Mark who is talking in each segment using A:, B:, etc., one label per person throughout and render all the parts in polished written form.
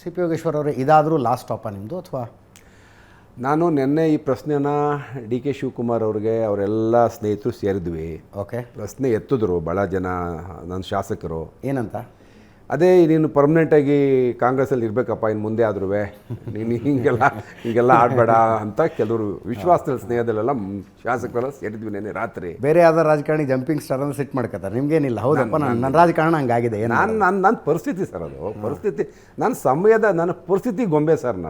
A: C P Yogeshwar ಅವರೇ, ಇದಾದರೂ last stop ನಿಮ್ಮದು ಅಥವಾ?
B: ನಾನು ನಿನ್ನೆ ಈ ಪ್ರಶ್ನೆನ ಡಿ ಕೆ ಶಿವಕುಮಾರ್ ಅವ್ರಿಗೆ ಅವರೆಲ್ಲ ಸ್ನೇಹಿತರು ಸೇರಿದ್ವಿ.
A: ಓಕೆ.
B: ಪ್ರಶ್ನೆ ಎತ್ತಿದ್ರು ಭಾಳ ಜನ, ನನ್ನ ಶಾಸಕರು.
A: ಏನಂತ?
B: ಅದೇ ನೀನು ಪರ್ಮನೆಂಟಾಗಿ ಕಾಂಗ್ರೆಸ್ಸಲ್ಲಿ ಇರಬೇಕಪ್ಪ ಇನ್ನು ಮುಂದೆ ಆದ್ರೂ, ನೀನು ಹಿಂಗೆಲ್ಲ ಆಡಬೇಡ ಅಂತ ಕೆಲವರು ವಿಶ್ವಾಸದಲ್ಲಿ ಸ್ನೇಹದಲ್ಲೆಲ್ಲ ಶಾಸಕರೆಲ್ಲ ಸೇರಿದ್ವಿ ನೆನ್ನೆ ರಾತ್ರಿ.
A: ಬೇರೆ ಯಾವ್ದಾರು ರಾಜಕಾರಣಿ ಜಂಪಿಂಗ್ ಸ್ಟಾರ್ ಅಂದ್ರೆ ಸಿಟ್ಟು ಮಾಡ್ಕೋತಾರೆ, ನಿಮಗೇನಿಲ್ಲ? ಹೌದಪ್ಪ, ನನ್ನ ರಾಜಕಾರಣ ಹಂಗಾಗಿದೆ.
B: ನನ್ನ ಪರಿಸ್ಥಿತಿ ಸರ್, ಅದು ಪರಿಸ್ಥಿತಿ. ನನ್ನ ಪರಿಸ್ಥಿತಿ ಗೊಂಬೆ ಸರ್.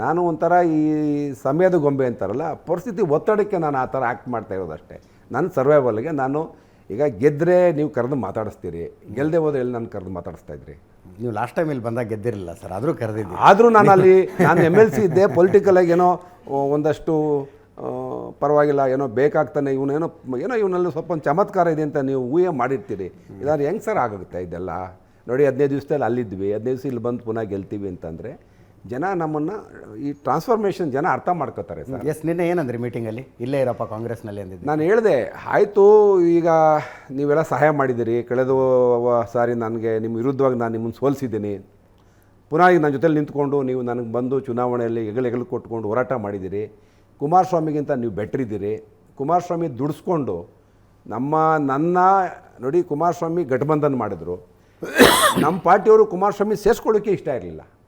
B: ನಾನು ಒಂಥರ ಈ ಸಮಯದ ಗೊಂಬೆ ಅಂತಾರಲ್ಲ, ಪರಿಸ್ಥಿತಿ ಒತ್ತಡಕ್ಕೆ ನಾನು ಆ ಥರ ಆ್ಯಕ್ಟ್ ಮಾಡ್ತಾ ಇರೋದಷ್ಟೇ. ನನ್ನ ಸರ್ವೈವಲ್ಗೆ ನಾನು ಈಗ ಗೆದ್ದರೆ ನೀವು ಕರೆದು ಮಾತಾಡಿಸ್ತೀರಿ, ಗೆಲ್ಲದೆ ಹೋದ್ರೆ ಎಲ್ಲಿ ನಾನು ಕರೆದು ಮಾತಾಡಿಸ್ತಾ ಇದ್ರಿ?
A: ನೀವು ಲಾಸ್ಟ್ ಟೈಮ್ ಇಲ್ಲಿ ಬಂದಾಗ ಗೆದ್ದಿರಲಿಲ್ಲ ಸರ್, ಆದರೂ ಕರೆದಿದ್ದೆ.
B: ಆದರೂ ನಾನು MLC ಇದ್ದೆ. ಪೊಲಿಟಿಕಲಾಗಿ ಏನೋ ಒಂದಷ್ಟು ಪರವಾಗಿಲ್ಲ, ಏನೋ ಬೇಕಾಗ್ತಾನೆ, ಇವನಲ್ಲಿ ಸ್ವಲ್ಪ ಒಂದು ಚಮತ್ಕಾರ ಇದೆ ಅಂತ ನೀವು ಊಹೆ ಮಾಡಿರ್ತೀರಿ. ಇದಾದ್ರೆ ಹೆಂಗೆ ಸರ್ ಆಗುತ್ತೆ ಇದೆಲ್ಲ? ನೋಡಿ, 15 ದಿವಸದಲ್ಲಿ ಅಲ್ಲಿದ್ವಿ, 15 ದಿವಸ ಇಲ್ಲಿ ಬಂದು ಪುನಃ ಗೆಲ್ತೀವಿ ಅಂತಂದರೆ ಜನ ನಮ್ಮನ್ನು ಈ ಟ್ರಾನ್ಸ್ಫಾರ್ಮೇಷನ್ ಜನ ಅರ್ಥ ಮಾಡ್ಕೋತಾರೆ ಸರ್.
A: ಎಸ್, ನಿನ್ನೆ ಏನಂದ್ರಿ ಮೀಟಿಂಗಲ್ಲಿ? ಇಲ್ಲೇ ಇರಪ್ಪ ಕಾಂಗ್ರೆಸ್ನಲ್ಲಿ ಅಂದಿದ್ದೆ.
B: ನಾನು ಹೇಳಿದೆ, ಆಯಿತು, ಈಗ ನೀವೆಲ್ಲ ಸಹಾಯ ಮಾಡಿದ್ದೀರಿ, ಕಳೆದ ಸಾರಿ ನನಗೆ ನಿಮ್ಮ ವಿರುದ್ಧವಾಗಿ ನಾನು ನಿಮ್ಮನ್ನು ಸೋಲಿಸಿದ್ದೀನಿ, ಪುನಃ ಈಗ ನನ್ನ ಜೊತೆಲಿ ನಿಂತ್ಕೊಂಡು ನೀವು ನನಗೆ ಬಂದು ಚುನಾವಣೆಯಲ್ಲಿ ಹೆಗಲು ಕೊಟ್ಕೊಂಡು ಹೋರಾಟ ಮಾಡಿದ್ದೀರಿ. ಕುಮಾರಸ್ವಾಮಿಗಿಂತ ನೀವು ಬೆಟ್ರಿದ್ದೀರಿ. ಕುಮಾರಸ್ವಾಮಿ ದುಡಿಸ್ಕೊಂಡು ನನ್ನ ನೋಡಿ, ಕುಮಾರಸ್ವಾಮಿ ಗಠಬಂಧನ್ ಮಾಡಿದ್ರು. ನಮ್ಮ ಪಾರ್ಟಿಯವರು ಕುಮಾರಸ್ವಾಮಿ ಸೇರಿಸ್ಕೊಳ್ಳೋಕ್ಕೆ ಇಷ್ಟ ಇರಲಿಲ್ಲ.